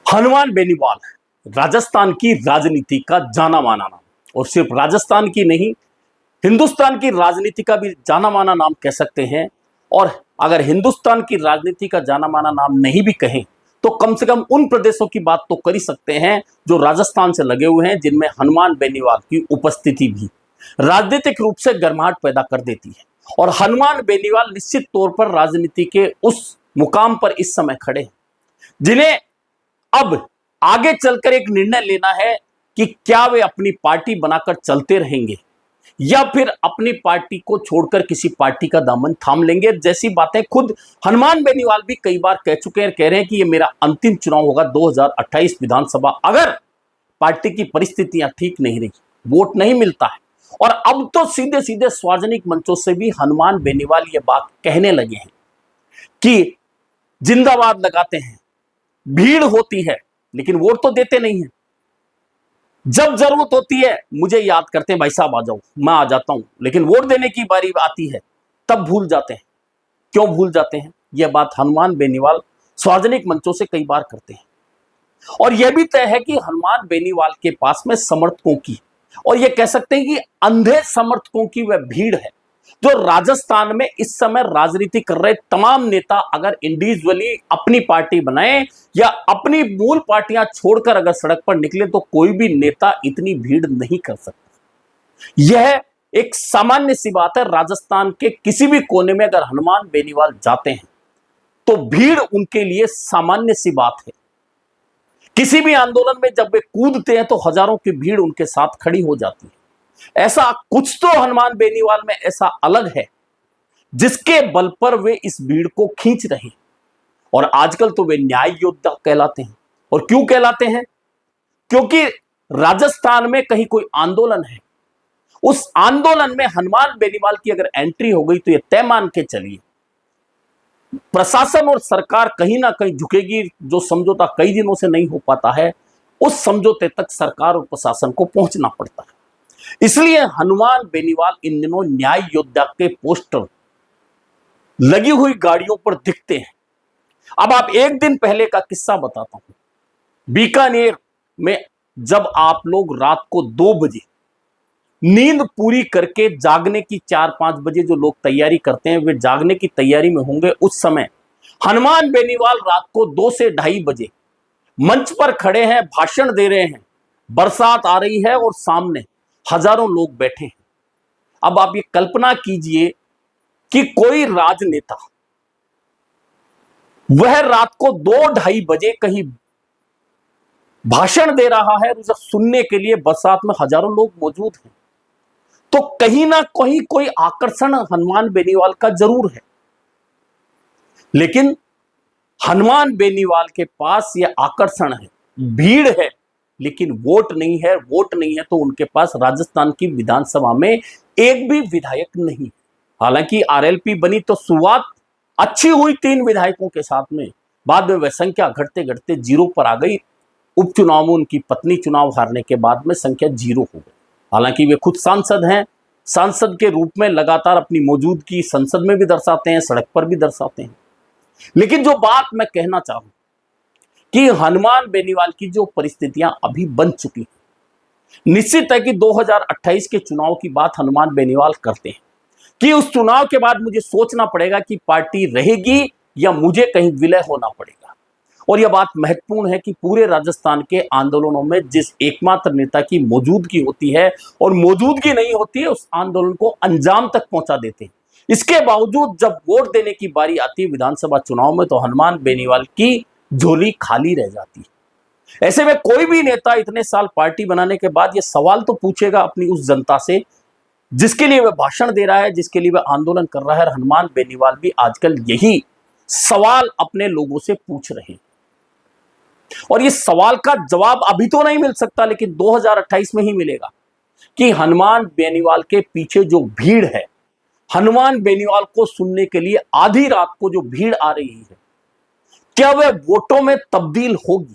हनुमान बेनीवाल राजस्थान की राजनीति का जाना माना नाम, और सिर्फ राजस्थान की नहीं, हिंदुस्तान की राजनीति का भी जाना माना नाम कह सकते हैं। और अगर हिंदुस्तान की राजनीति का जाना माना नाम नहीं भी कहें तो कम से कम उन प्रदेशों की बात तो कर ही सकते हैं जो राजस्थान से लगे हुए हैं, जिनमें हनुमान बेनीवाल की उपस्थिति भी राजनीतिक रूप से गर्माहट पैदा कर देती है। और हनुमान बेनीवाल निश्चित तौर पर राजनीति के उस मुकाम पर इस समय खड़े हैं जिन्हें अब आगे चलकर एक निर्णय लेना है कि क्या वे अपनी पार्टी बनाकर चलते रहेंगे या फिर अपनी पार्टी को छोड़कर किसी पार्टी का दामन थाम लेंगे। जैसी बातें खुद हनुमान बेनीवाल भी कई बार कह चुके हैं, कह रहे हैं कि ये मेरा अंतिम चुनाव होगा 2028 विधानसभा, अगर पार्टी की परिस्थितियां ठीक नहीं रही, वोट नहीं मिलता है। और अब तो सीधे सीधे सार्वजनिक मंचों से भी हनुमान बेनीवाल ये बात कहने लगे हैं कि जिंदाबाद लगाते हैं, भीड़ होती है लेकिन वोट तो देते नहीं है, जब जरूरत होती है मुझे याद करते हैं, भाई साहब आ जाओ, मैं आ जाता हूं, लेकिन वोट देने की बारी आती है तब भूल जाते हैं। क्यों भूल जाते हैं? यह बात हनुमान बेनीवाल सार्वजनिक मंचों से कई बार करते हैं। और यह भी तय है कि हनुमान बेनीवाल के पास में समर्थकों की, और यह कह सकते हैं कि अंधे समर्थकों की वह भीड़ है जो राजस्थान में इस समय राजनीति कर रहे तमाम नेता अगर इंडिविजुअली अपनी पार्टी बनाए या अपनी मूल पार्टियां छोड़कर अगर सड़क पर निकले तो कोई भी नेता इतनी भीड़ नहीं कर सकता। यह एक सामान्य सी बात है। राजस्थान के किसी भी कोने में अगर हनुमान बेनीवाल जाते हैं तो भीड़ उनके लिए सामान्य सी बात है। किसी भी आंदोलन में जब वे कूदते हैं तो हजारों की भीड़ उनके साथ खड़ी हो जाती है। ऐसा कुछ तो हनुमान बेनीवाल में ऐसा अलग है जिसके बल पर वे इस भीड़ को खींच रहे हैं। और आजकल तो वे न्याय योद्धा कहलाते हैं। और क्यों कहलाते हैं? क्योंकि राजस्थान में कहीं कोई आंदोलन है, उस आंदोलन में हनुमान बेनीवाल की अगर एंट्री हो गई तो यह तय मान के चलिए प्रशासन और सरकार कहीं ना कहीं झुकेगी। जो समझौता कई दिनों से नहीं हो पाता है, उस समझौते तक सरकार और प्रशासन को पहुंचना पड़ता है। इसलिए हनुमान बेनीवाल इन दिनों न्याय योद्धा के पोस्टर लगी हुई गाड़ियों पर दिखते हैं। अब आप एक दिन पहले का किस्सा बताता हूं। बीकानेर में जब आप लोग रात को 2 बजे नींद पूरी करके जागने की 4-5 बजे जो लोग तैयारी करते हैं, वे जागने की तैयारी में होंगे, उस समय हनुमान बेनीवाल रात को 2 से 2:30 बजे मंच पर खड़े हैं, भाषण दे रहे हैं। बरसात आ रही है और सामने हजारों लोग बैठे हैं। अब आप ये कल्पना कीजिए कि कोई राजनेता वह रात को 2-2:30 बजे कहीं भाषण दे रहा है, उसे सुनने के लिए बरसात में हजारों लोग मौजूद हैं, तो कहीं ना कहीं कोई आकर्षण हनुमान बेनीवाल का जरूर है। लेकिन हनुमान बेनीवाल के पास यह आकर्षण है, भीड़ है, लेकिन वोट नहीं है। वोट नहीं है तो उनके पास राजस्थान की विधानसभा में एक भी विधायक नहीं। हालांकि आरएलपी बनी तो शुरुआत अच्छी हुई 3 विधायकों के साथ में, बाद में वह संख्या घटते घटते 0 पर आ गई। उपचुनाव में उनकी पत्नी चुनाव हारने के बाद में संख्या 0 हो गई। हालांकि वे खुद सांसद हैं, सांसद के रूप में लगातार अपनी मौजूदगी संसद में भी दर्शाते हैं, सड़क पर भी दर्शाते हैं। लेकिन जो बात मैं कहना चाहूं कि हनुमान बेनीवाल की जो परिस्थितियां अभी बन चुकी हैं, निश्चित है कि 2028 के चुनाव की बात हनुमान बेनीवाल करते हैं कि उस चुनाव के बाद मुझे सोचना पड़ेगा कि पार्टी रहेगी या मुझे कहीं विलय होना पड़ेगा। और यह बात महत्वपूर्ण है कि पूरे राजस्थान के आंदोलनों में जिस एकमात्र नेता की मौजूदगी होती है और मौजूदगी नहीं होती है, उस आंदोलन को अंजाम तक पहुंचा देते हैं। इसके बावजूद जब वोट देने की बारी आती है विधानसभा चुनाव में, तो हनुमान बेनीवाल की झोली खाली रह जाती है। ऐसे में कोई भी नेता इतने साल पार्टी बनाने के बाद यह सवाल तो पूछेगा अपनी उस जनता से जिसके लिए वह भाषण दे रहा है, जिसके लिए वह आंदोलन कर रहा है। हनुमान बेनीवाल भी आजकल यही सवाल अपने लोगों से पूछ रहे हैं। और इस सवाल का जवाब अभी तो नहीं मिल सकता, लेकिन 2028 में ही मिलेगा कि हनुमान बेनीवाल के पीछे जो भीड़ है, हनुमान बेनीवाल को सुनने के लिए आधी रात को जो भीड़ आ रही है, क्या वह वोटों में तब्दील होगी?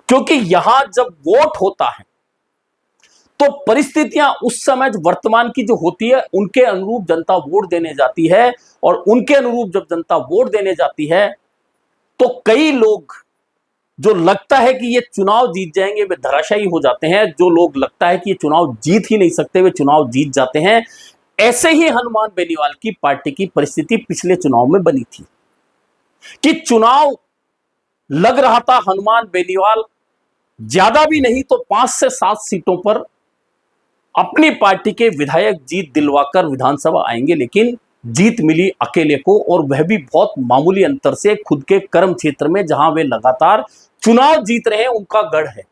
क्योंकि यहां जब वोट होता है तो परिस्थितियां उस समय वर्तमान की जो होती है उनके अनुरूप जनता वोट देने जाती है। और उनके अनुरूप जब जनता वोट देने जाती है तो कई लोग जो लगता है कि ये चुनाव जीत जाएंगे वे धराशायी हो जाते हैं, जो लोग लगता है कि ये चुनाव जीत ही नहीं सकते वे चुनाव जीत जाते हैं। ऐसे ही हनुमान बेनीवाल की पार्टी की परिस्थिति पिछले चुनाव में बनी थी कि चुनाव लग रहा था हनुमान बेनीवाल ज्यादा भी नहीं तो 5 से 7 सीटों पर अपनी पार्टी के विधायक जीत दिलवाकर विधानसभा आएंगे, लेकिन जीत मिली अकेले को, और वह भी बहुत मामूली अंतर से खुद के कर्म क्षेत्र में जहां वे लगातार चुनाव जीत रहे हैं उनका गढ़ है,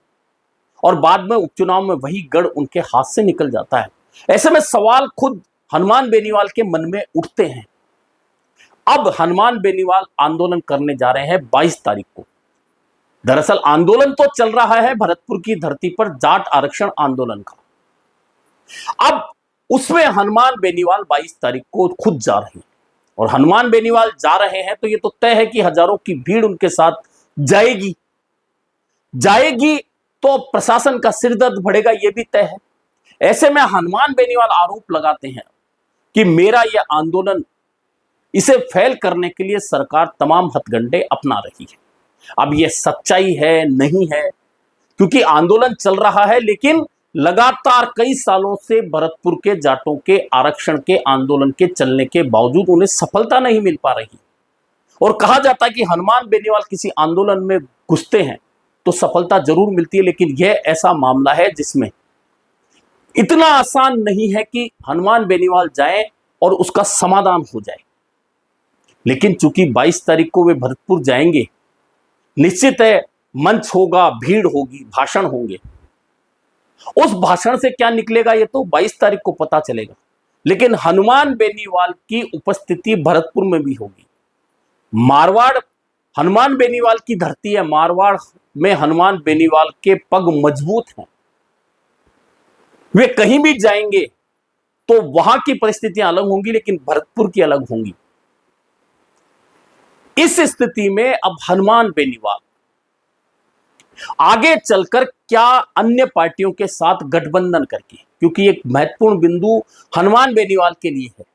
और बाद में उपचुनाव में वही गढ़ उनके हाथ से निकल जाता है। ऐसे में सवाल खुद हनुमान बेनीवाल के मन में उठते हैं। अब हनुमान बेनीवाल आंदोलन करने जा रहे हैं 22 तारीख को। दरअसल आंदोलन तो चल रहा है भरतपुर की धरती पर जाट आरक्षण आंदोलन का। अब उसमें हनुमान बेनीवाल 22 तारीख को खुद जा रहे हैं, और हनुमान बेनीवाल जा रहे हैं तो ये तो तय है कि हजारों की भीड़ उनके साथ जाएगी तो प्रशासन का सिरदर्द बढ़ेगा, ये भी तय है। ऐसे में हनुमान बेनीवाल आरोप लगाते हैं कि मेरा यह आंदोलन, इसे फेल करने के लिए सरकार तमाम हथकंडे अपना रही है। अब यह सच्चाई है नहीं है, क्योंकि आंदोलन चल रहा है, लेकिन लगातार कई सालों से भरतपुर के जाटों के आरक्षण के आंदोलन के चलने के बावजूद उन्हें सफलता नहीं मिल पा रही। और कहा जाता है कि हनुमान बेनीवाल किसी आंदोलन में घुसते हैं तो सफलता जरूर मिलती है, लेकिन यह ऐसा मामला है जिसमें इतना आसान नहीं है कि हनुमान बेनीवाल जाएं और उसका समाधान हो जाए। लेकिन चूंकि 22 तारीख को वे भरतपुर जाएंगे, निश्चित है मंच होगा, भीड़ होगी, भाषण होंगे। उस भाषण से क्या निकलेगा ये तो 22 तारीख को पता चलेगा, लेकिन हनुमान बेनीवाल की उपस्थिति भरतपुर में भी होगी। मारवाड़ हनुमान बेनीवाल की धरती है, मारवाड़ में हनुमान बेनीवाल के पग मजबूत हैं, वे कहीं भी जाएंगे तो वहां की परिस्थितियां अलग होंगी, लेकिन भरतपुर की अलग होंगी। इस स्थिति में अब हनुमान बेनीवाल आगे चलकर क्या अन्य पार्टियों के साथ गठबंधन करके, क्योंकि एक महत्वपूर्ण बिंदु हनुमान बेनीवाल के लिए है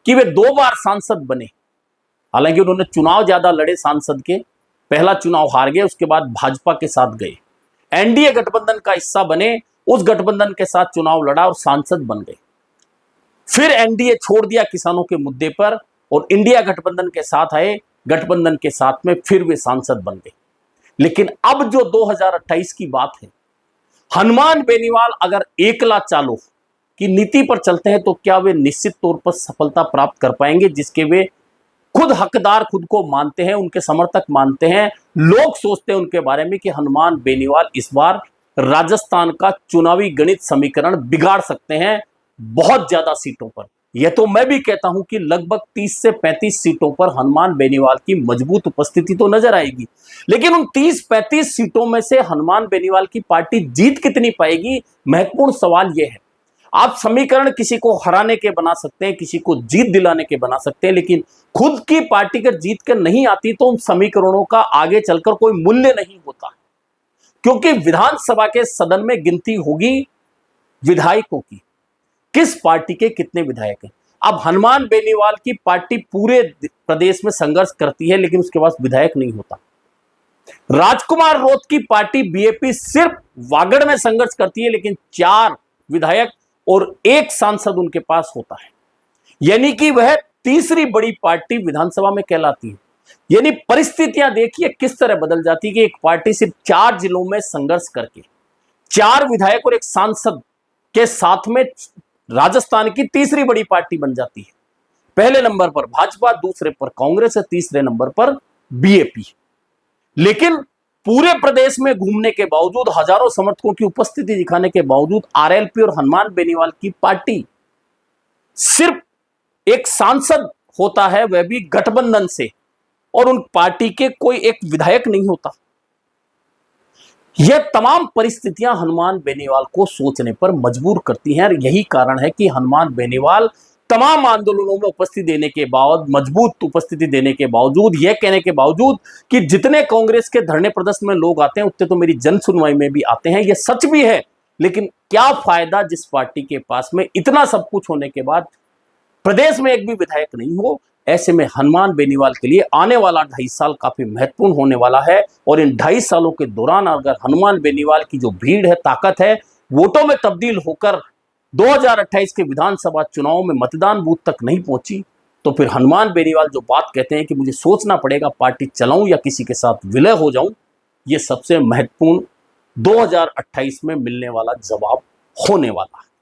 कि वे 2 बार सांसद बने। हालांकि उन्होंने चुनाव ज्यादा लड़े सांसद के, पहला चुनाव हार गए, उसके बाद भाजपा के साथ गए, एनडीए गठबंधन का हिस्सा बने, उस गठबंधन के साथ चुनाव लड़ा और सांसद बन गए। फिर एनडीए छोड़ दिया किसानों के मुद्दे पर और इंडिया गठबंधन के साथ आए, गठबंधन के साथ में फिर वे सांसद बन गए। लेकिन अब जो 2028 की बात है, हनुमान बेनीवाल अगर एकला चालो की नीति पर चलते हैं तो क्या वे निश्चित तौर पर सफलता प्राप्त कर पाएंगे, जिसके वे खुद हकदार खुद को मानते हैं, उनके समर्थक मानते हैं। लोग सोचते हैं उनके बारे में कि हनुमान बेनीवाल इस बार राजस्थान का चुनावी गणित समीकरण बिगाड़ सकते हैं बहुत ज्यादा सीटों पर। यह तो मैं भी कहता हूं कि लगभग 30 से 35 सीटों पर हनुमान बेनीवाल की मजबूत उपस्थिति तो नजर आएगी, लेकिन उन 30-35 सीटों में से हनुमान बेनीवाल की पार्टी जीत कितनी पाएगी, महत्वपूर्ण सवाल यह है। आप समीकरण किसी को हराने के बना सकते हैं, किसी को जीत दिलाने के बना सकते हैं, लेकिन खुद की पार्टी अगर जीत कर नहीं आती तो उन समीकरणों का आगे चलकर कोई मूल्य नहीं होता, क्योंकि विधानसभा के सदन में गिनती होगी विधायकों की, किस पार्टी के कितने विधायक हैं। अब हनुमान बेनीवाल की पार्टी पूरे प्रदेश में संघर्ष करती है, लेकिन उसके पास विधायक नहीं होता। राजकुमार रोत की पार्टी बीएपी सिर्फ वागड़ में संघर्ष करती है, लेकिन 4 विधायक और 1 सांसद उनके पास होता है, यानी कि वह तीसरी बड़ी पार्टी विधानसभा में कहलाती है। यानी परिस्थितियां देखिए किस तरह बदल जाती है कि एक पार्टी सिर्फ 4 जिलों में संघर्ष करके 4 विधायक और 1 सांसद के साथ में राजस्थान की तीसरी बड़ी पार्टी बन जाती है। पहले नंबर पर भाजपा, दूसरे पर कांग्रेस है, तीसरे नंबर पर बीएपी। लेकिन पूरे प्रदेश में घूमने के बावजूद, हजारों समर्थकों की उपस्थिति दिखाने के बावजूद आरएलपी और हनुमान बेनीवाल की पार्टी सिर्फ 1 सांसद होता है, वह भी गठबंधन से, और उन पार्टी के कोई 1 विधायक नहीं होता। यह तमाम परिस्थितियां हनुमान बेनीवाल को सोचने पर मजबूर करती हैं, और यही कारण है कि हनुमान बेनीवाल तमाम आंदोलनों में उपस्थिति देने के बाद, मजबूत उपस्थिति देने के बावजूद, यह कहने के बावजूद कि जितने कांग्रेस के धरने प्रदर्शन में लोग आते हैं उतने तो मेरी जन सुनवाई में भी आते हैं, यह सच भी है। लेकिन क्या फायदा जिस पार्टी के पास में इतना सब कुछ होने के बाद प्रदेश में 1 भी विधायक नहीं हो, ऐसे में हनुमान बेनीवाल के लिए आने वाला 2.5 साल काफी महत्वपूर्ण होने वाला है। और इन 2.5 सालों के दौरान अगर हनुमान बेनीवाल की जो भीड़ है, ताकत है, वोटों में तब्दील होकर 2028 के विधानसभा चुनाव में मतदान बूथ तक नहीं पहुंची, तो फिर हनुमान बेनीवाल जो बात कहते हैं कि मुझे सोचना पड़ेगा पार्टी चलाऊं या किसी के साथ विलय हो जाऊं, ये सबसे महत्वपूर्ण 2028 में मिलने वाला जवाब होने वाला है।